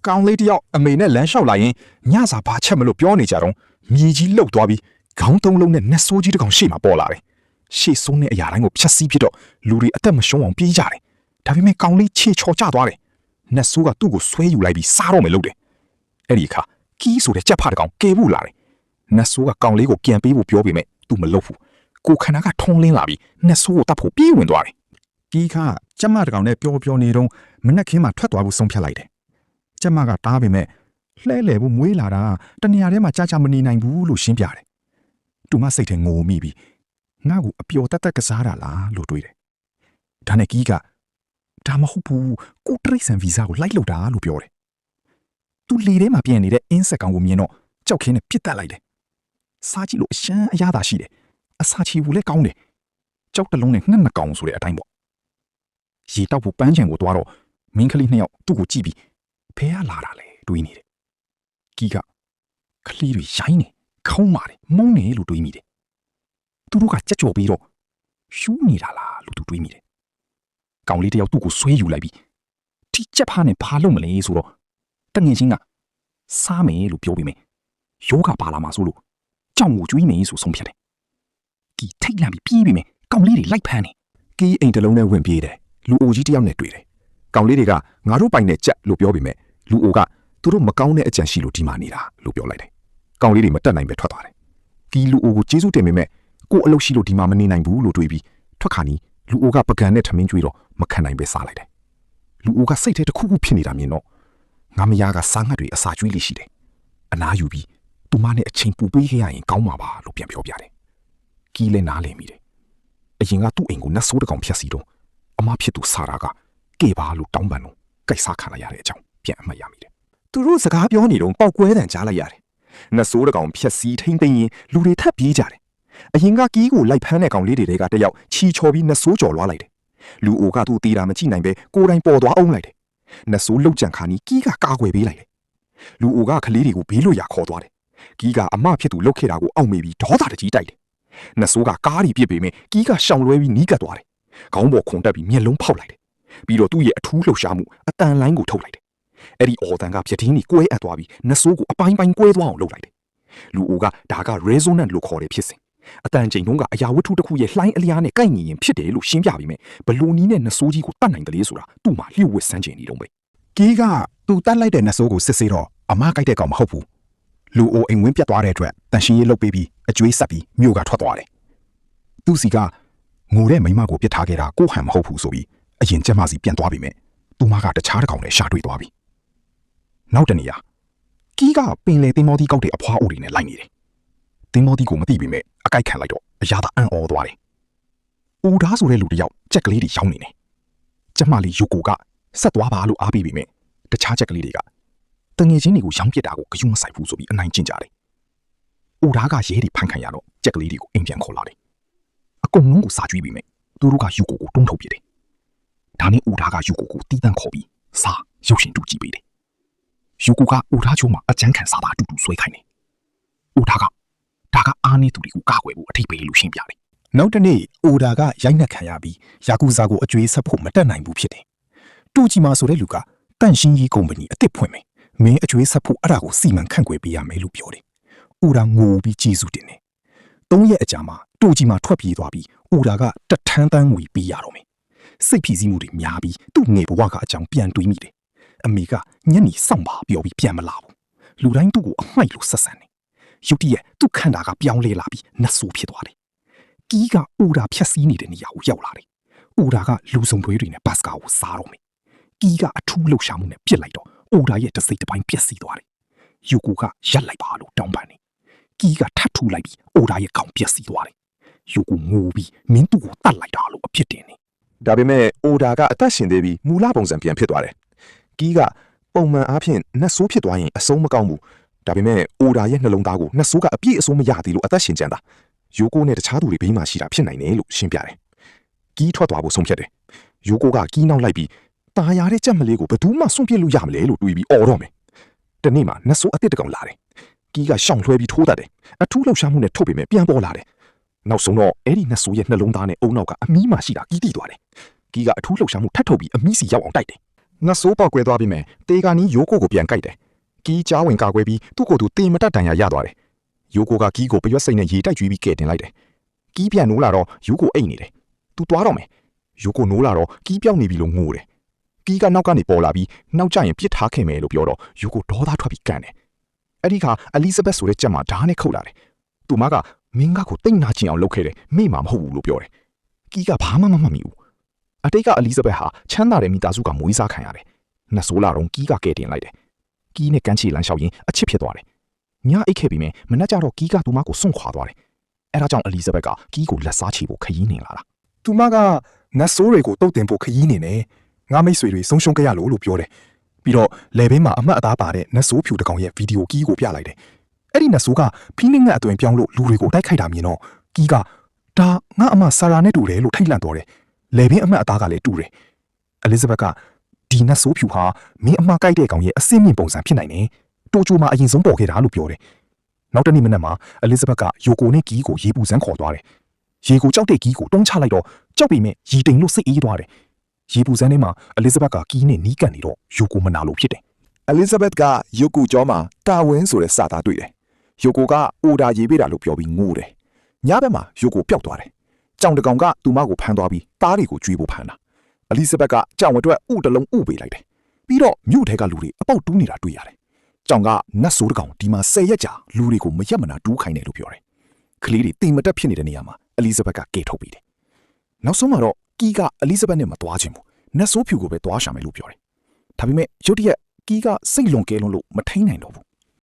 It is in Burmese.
ကောင်းလေးတယောက်အမေနဲ့လမ်းလျှောက်လာရင်ညစာဘာချက်မလို့ပြောနေကြတော့မြေကြီးလှုပ်သွားပြီးခေါင်းသုံးလုံးနဲ့နတ်ဆိုးကြီးတစ်ကောင်ရှေ့မှာပေါ်လာတယ်ရှေ့ဆုံးတဲ့အရာတိုင်းကိုဖြတ်စည်းဖြစ်တော့လူတွေအသက်မရှုံးအောင်ပြေးကြတယ်ဒါပေမဲ့ကောင်းလေးခြေချော်ကျသွားတယ်နတ်ဆိုးကသူ့ကိုဆွဲယူလိုက်ပြီးစားတော့မယ်လို့တယ်အဲ့ဒီအခါကီးဆိုတဲ့ကြက်ဖတစ်ကောင်ကယ်ဖို့လာတယ်နတ်ဆိုးကကောင်းလေးကိုပြန်ပေးဖို့ပြောပေမဲ့သူမလုပ်ဘူးကိုခန္ဓာကထုံးလင်းလာပြီးနတ်ဆိုးကိုတတ်ဖို့ပြေးဝင်သွားတယ်ကီးကကျမတစ်ကောင်နဲ့ပျော်ပျော်နေတော့မနက်ခင်းမှာထွက်သွားဖို့ဆုံးဖြတ်လိုက်တယ်ကျမကတားပေမဲ့လှဲလေဖို့မွေးလာတာတနေရာထဲမှာကြာကြာမနေနိုင်ဘူးလို့ရှင်းပြတယ်သူမစိတ်ထဲငိုမိပြီးငါ့ကိုအပျော်တတ်ကစားတာလားလို့တွေးတယ်ဒါနဲ့ကီးကဒါမဟုတ်ဘူးကိုတရိတ်ဆန်ဗီဇာကိုလိုက်လို့တာလို့ပြောတယ်သူလေထဲမှာပြန်နေတဲ့အင်းဆက်ကောင်ကိုမြင်တော့ကြောက်ခင်းနဲ့ပြစ်တက်လိုက်တယ်စားကြည့်လို့အရှမ်းအရသာရှိတယ်အစာချီဘူးလည်းကောင်းတယ်ကြောက်တလုံးနဲ့ငှက်နှကောင်ဆိုတဲ့အတိုင်းပေါ့ရေတောက်ဖို့ပန်းချံကိုသွားတော့မင်းကလေးနှစ်ယောက်သူ့ကိုကြည့်ပြီးဖဲရလာတာလေတွေးနေတယ်ကီးကကလေးတွေရိုင်းနေခေါင်းမာတယ်မုန်းနေလို့တွေးမိတယ်သူတို့ကကြက်ကြော်ပြီးတော့ရှူးနေတာလားလို့သူတွေးမိတယ်ကောင်လေးတယောက်သူ့ကိုဆွဲယူလိုက်ပြီးဒီကြက်ဖားနဲ့ဘာလုပ်မလဲဆိုတော့တငယ်ချင်းကစားမယ်လို့ပြောပြီးမယ်ယောဂပါလာမှာဆိုလို့ကြောင်ကိုကျွေးမယ်ဆိုဆုံးဖြတ်တယ်ကီးထိတ်လန့်ပြီးပြေးပြီးမယ်ကောင်လေးတွေလိုက်ဖမ်းတယ်ကီးအိမ်တစ်လုံးနဲ့ဝင်ပြေးတယ်လူအိုကြီးတယောက်နဲ့တွေ့တယ်ကောင်လေးတွေကငါတို့ပိုင်နဲ့ကြက်လို့ပြောပြီးမယ်လူအိုကသူတို့မကောင်းတဲ့အကြံရှိလို့ဒီမှာနေတာလို့ပြောလိုက်တယ်ကောင်လေးတွေမတက်နိုင်ပဲထွက်သွားတယ်ကီးလူအိုကိုကျေးဇူးတင်ပေမဲ့ကို့အလုပ်ရှိလို့ဒီမှာမနေနိုင်ဘူးလို့တွေးပြီးထွက်ခါနီးလူအိုကပကံနဲ့ထမင်းကျွေးတော့မခံနိုင်ပဲစားလိုက်တယ်လူအိုကစိတ်ထဲတစ်ခုခုဖြစ်နေတာမြင်တော့ငါမယားကစားငတ်တွေအစာကျွေးလေးရှိတယ်အနားယူပြီးသူမနဲ့အချိန်ပူပေးခဲ့ရရင်ကောင်းမှာပါလို့ပြန်ပြောပြတယ်ကီးလည်းနားလည်မိတယ်အရင်ကသူ့အိမ်ကိုနတ်ဆိုးတကောင်ဖျက်ဆီးတော့အမဖြစ်သူစာရာကကေပါလို့တောင်းပန်တော့ကိစ္စခံလိုက်ရတဲ့အကြောင်းပြန်အမှတ်ရမိတယ်သူတို့စကားပြောနေတော့ပောက်ကွဲတန်ကြားလိုက်ရတယ်နတ်ဆိုးတကောင်ဖျက်ဆီးထိမ့်သိမ်းရင်လူတွေထပ်ပြေးကြတယ်အရင်ကကီးကိုလိုက်ဖမ်းတဲ့ကောင်လေးတွေကတယောက်ချီချော်ပြီးနတ်ဆိုးကြော်လွားလိုက်တယ်လူအိုကသူ့တီတာမကြည့်နိုင်ပဲကိုယ်တိုင်ပေါ်သွားအောင်လိုက်တယ်နတ်ဆိုးလှုပ်ကြံခါနီးကီးကကာကွယ်ပေးလိုက်တယ်လူအိုကကလေးတွေကိုဘေးလွတ်ရာခေါ်သွားတယ်ကီးကအမဖြစ်သူလှုပ်ခဲ့တာကိုအောက်မေ့ပြီးဒေါသတကြီးတိုက်တယ်နတ်ဆိုးကကားတွေပြစ်ပေမဲ့ကီးကရှောင်လွဲပြီးနီးကပ်သွားတယ်ခေါင်းပေါ်ခုန်တက်ပြီးမျက်လုံးဖောက်လိုက်တယ်ပြီးတော့သူ့ရဲ့အထူးလှုပ်ရှားမှုအတန်လိုင်းကိုထုတ်လိုက်တယ်အဲ့ဒီအော်တန်ကပြတင်းကြီးကွဲအပ်သွားပြီးနတ်ဆိုးကိုအပိုင်းပိုင်းကွဲသွားအောင်လုပ်လိုက်တယ်လူအိုကဒါက resonant လို့ခေါ်တယ်ဖြစ်စဉ်အတန်ချိန်တုန်းကအရာဝတ္ထုတစ်ခုရဲ့လှိုင်းအလျားနဲ့ကိုက်ညီရင်ဖြစ်တယ်လို့ရှင်းပြပြီးမြဲဘလိုနီးနဲ့နတ်ဆိုးကြီးကိုတတ်နိုင်တယ်လေဆိုတာသူ့မှာလျှို့ဝှက်စမ်းချင်နေတော့ပဲကီးကသူတတ်လိုက်တဲ့နတ်ဆိုးကိုစစ်ဆေးတော့အမကိုက်တဲ့ကောင်မဟုတ်ဘူးလူအိုအိမ်ဝင်းပြတ်သွားတဲ့အတွက်တန်ရှင်းရေးလုပ်ပေးပြီးအကျွေးဆက်ပြီးမြို့ကထွက်သွားတယ်သူစီကငိုတဲ့မိမကိုပြစ်ထားခဲ့တာကိုဟန်မဟုတ်ဘူးဆိုပြီးအရင်ကျမစီပြန်သွားပြီမြဲသူမကတခြားတစ်ကောင်နဲ့ရှာတွေ့သွားပြီနောက်တနေ့ကီးကပင်လေတင်မောသီးကောက်တဲ့အဖွားအိုတွေနဲ့လိုက်နေတယ်တင်မောသီးကိုမသိပေမဲ့အကိုက်ခံလိုက်တော့အရာသာအံ့ဩသွားတယ်။အိုဓာဆိုတဲ့လူတယောက်ကြက်ကလေးတွေရောင်းနေတယ်။ကျမလေးယူကိုကဆက်သွားပါလို့အားပေးပေမဲ့တခြားကြက်ကလေးတွေကတငယ်ချင်းတွေကိုရောင်းပစ်တာကိုဂယုမဆိုင်ဘူးဆိုပြီးအနိုင်ကျင့်ကြတယ်။အိုဓာကရဲတွေဖမ်းခံရတော့ကြက်ကလေးတွေကိုအိမ်ပြန်ခေါ်လာတယ်။အကုန်လုံးကိုစာကြွေးပေမဲ့သူတို့ကယူကိုတွန်းထုတ်ပစ်တယ်။ဒါနဲ့အိုဓာကယူကိုတီးတန့်ခေါ်ပြီးစာရုပ်ရှင်တူကြည့်ပေးတယ်။ယူကိုကအိုဓာချိုးမှာအကြမ်းခံစာသားအတူတူဆွဲခိုင်းတယ်။အိုဓာကဒါကအားနေသူတွေကိုကာကွယ်ဖို့အထိပ္ပယ်လို့ရှင်းပြတယ်။နောက်တနေ့အိုဒါကရိုက်နှက်ခံရပြီးယာကူဇာကိုအကျွေးဆက်ဖို့မတက်နိုင်ဘူးဖြစ်တယ်။တူဂျီမာဆိုတဲ့လူကတန့်ရှင်းရေးကုမ္ပဏီအစ်စ်ဖွင့်မယ်။မင်းအကျွေးဆက်ဖို့အဲ့ဒါကိုစီမံခန့်ခွဲပေးရမယ်လို့ပြောတယ်။အိုဒါငိုပြီးကျေးဇူးတင်တယ်။၃ရက်အကြာမှာတူဂျီမာထွက်ပြေးသွားပြီးအိုဒါကတထန်းတန်းငွေပေးရတော့မယ်။စိတ်ဖိစီးမှုတွေများပြီးသူ့ငယ်ဘဝကအကြောင်းပြန်တွေးမိတယ်။အမေကညနေစောင့်ပါပြောပြီးပြန်မလာဘူး။လူတိုင်းသူ့ကိုအမှိုက်လို့ဆက်ဆံတယ်ရုတ်တရက်သူ့ခန္ဓာကပြောင်းလဲလာပြီးနတ်ဆိုးဖြစ်သွားတယ်။ကီးကအိုဒါဖြတ်စည်းနေတဲ့နေရာကိုရောက်လာတယ်။အိုဒါကလူစုံပွေးတွေနဲ့ဘတ်စကာကိုစားတော့မယ်။ကီးကအထူးလှုပ်ရှားမှုနဲ့ပြစ်လိုက်တော့အိုဒါရဲ့တစ်စိတ်တစ်ပိုင်းပျက်စီးသွားတယ်။ယူကိုကရက်လိုက်ပါလို့တောင်းပန်တယ်။ကီးကထပ်ထူလိုက်ပြီးအိုဒါရဲ့ခေါင်းပျက်စီးသွားတယ်။ယူကိုငိုပြီးမင်းသူ့ကိုတတ်လိုက်တာလို့အဖြစ်တင်တယ်။ဒါပေမဲ့အိုဒါကအသက်ရှင်သေးပြီးမူလပုံစံပြန်ဖြစ်သွားတယ်။ကီးကပုံမှန်အားဖြင့်နတ်ဆိုးဖြစ်သွားရင်အဆုံးမကောင်းဘူး။ဒါပေမဲ့အိုဒါရဲ့နှလုံးသားကိုနတ်ဆိုးကအပြည့်အစုံမရသေးလို့အသက်ရှင်ကြတာယူကိုနဲ့တခြားသူတွေဘေးမှာရှိတာဖြစ်နိုင်တယ်လို့ရှင်းပြတယ်။ကီးထွက်သွားဖို့ဆုံးဖြတ်တယ်။ယူကိုကကီးနောက်လိုက်ပြီးตาရတဲ့ကြက်မလေးကိုဘယ်သူမှစွန့်ပစ်လို့ရမလဲလို့တွေးပြီးအော်တော့မယ်။တနေ့မှာနတ်ဆိုးအစ်စ်တကောင်လာတယ်။ကီးကရှောင်လွှဲပြီးထိုးတတ်တယ်။အထူးလှုပ်ရှားမှုနဲ့ထုတ်ပေမဲ့ပြန်ပေါ်လာတယ်။နောက်ဆုံးတော့အဲ့ဒီနတ်ဆိုးရဲ့နှလုံးသားနဲ့အုံနောက်ကအမီးမှရှိတာကီးတိသွားတယ်။ကီးကအထူးလှုပ်ရှားမှုထပ်ထုတ်ပြီးအမီးစီရောက်အောင်တိုက်တယ် ငါဆိုးပေါက်ကွဲသွားပြီမယ်တေကာနီးရိုးကိုပြန်ကြိုက်တယ်ကီးကြားဝင်ကာကွယ်ပြီးသူ့ကိုယ်သူတေမတက်တန်ရရသွားတယ်ရိုးကိုကကီးကိုပရွက်စိတ်နဲ့ရေတိုက်ကျွေးပြီးကဲတင်လိုက်တယ်ကီးပြန်နိုးလာတော့ရိုးကိုအိတ်နေတယ်သူသွားတော့မယ်ရိုးကိုနိုးလာတော့ကီးပြောင်းနေပြီလို့ငိုတယ်ကီးကနောက်ကနေပေါ်လာပြီးနောက်ကျရင်ပြစ်ထားခင်မယ်လို့ပြောတော့ရိုးကိုဒေါသထွက်ပြီးကန်တယ်အဲ့ဒီခါအလီဇဘက်ဆိုတဲ့ကြက်မှာဓာတ်နဲ့ခုတ်လာတယ်သူမကမင်းကကိုတိတ်နာကျင်အောင်လုပ်ခဲ့တယ်မိမှာမဟုတ်ဘူးလို့ပြောတယ်ကီးကဘာမှမမှတ်မိဘူးအတိတ်ကအလီဇဘက်ဟာချမ်းသာတဲ့မိသားစုကမွေးစားခံရတယ်နတ်ဆိုးလာတော့ကီးကကဲတင်လိုက်တယ်ကီးနဲ့ကန်းချီလမ်းလျှောက်ရင်းအချစ်ဖြစ်သွားတယ်ညအိတ်ခဲ့ပြီးမနက်ကျတော့ကီးကသူမကိုစွန့်ခွာသွားတယ်အဲ့ဒါကြောင့်အလီဇဘက်ကကီးကိုလက်စားချီဖို့ခရီးနေလာတာသူမကနတ်ဆိုးတွေကိုတုတ်တင်ဖို့ခရီးနေနေငါမိတ်ဆွေတွေဆုံးရှုံးကြရလို့ပြောတယ်ပြီးတော့လေဘင်းမှာအမှတ်အသားပါတဲ့နတ်ဆိုးဖြူတကောင်ရဲ့ဗီဒီယိုကီးကိုပြလိုက်တယ်အဲ့ဒီနတ်ဆိုးကဖိနှိငတ်အသွင်ပြောင်းလို့လူတွေကိုတိုက်ခိုက်တာမြင်တော့ကီးကဒါငါအမဆာရာနဲ့တူတယ်လို့ထိတ်လန့်သွားတယ်လေဘင်းအမှတ်အသားကလည်းတူတယ်အလီဇဘက်ကဒီနတ်ဆိုးဖြူဟာမင်းအမှားကြိုက်တဲ့ကောင်ရဲ့အစင်းမြင့်ပုံစံဖြစ်နိုင်တယ်တိုချိုမှာအရင်ဆုံးပေါ်ခဲ့တာလို့ပြောတယ်နောက်တနေ့မနက်မှာအလီဇဘက်ကယိုကိုနဲ့ကီးကိုရေပူစမ်းခေါ်သွားတယ်ရေကိုကြောက်တဲ့ကီးကိုတွန်းချလိုက်တော့ကြောက်ပြီးရီတိန်လို့စိတ်အေးသွားတယ်ရေပူစမ်းထဲမှာအလီဇဘက်ကကီးနဲ့နီးကပ်နေတော့ယိုကိုမနာလို့ဖြစ်တယ်အလီဇဘက်ကယိုကိုကြောမှာတာဝင်းဆိုတဲ့စာသားတွေ့တယ်ယိုကိုကအိုဒါရေးပေးတာလို့ပြောပြီးငိုတယ်ညဘက်မှာယိုကိုပျောက်သွားတယ်ကြောင်တကောင်ကသူမကိုဖမ်းသွားပြီးတားတွေကိုကျွေးဖို့ဖမ်းတာအလီဇဘက်ကကြောင်အတွက်ဥတလုံးဥပေးလိုက်တယ်ပြီးတော့မြို့ထဲကလူတွေအပေါက်တူးနေတာတွေ့ရတယ်ကြောင်ကနတ်ဆိုးတကောင်ဒီမှာ10ရက်ကြာလူတွေကိုမရက်မနာတူးခိုင်းတယ်လို့ပြောတယ်ကလေးတွေတိမ်မတက်ဖြစ်နေတဲ့နေရာမှာအလီဇဘက်ကကဲထုတ်ပြီးတယ်နောက်ဆုံးမှာတော့ကီးကအလီဇဘက်နဲ့မသွားချင်ဘူးနတ်ဆိုးဖြူကိုပဲသွားရှာမယ်လို့ပြောတယ်ဒါပေမဲ့ရုတ်တရက်ကီးကစိတ်လွန်ကဲလွန်းလို့မထိန်နိုင်တော့ဘူး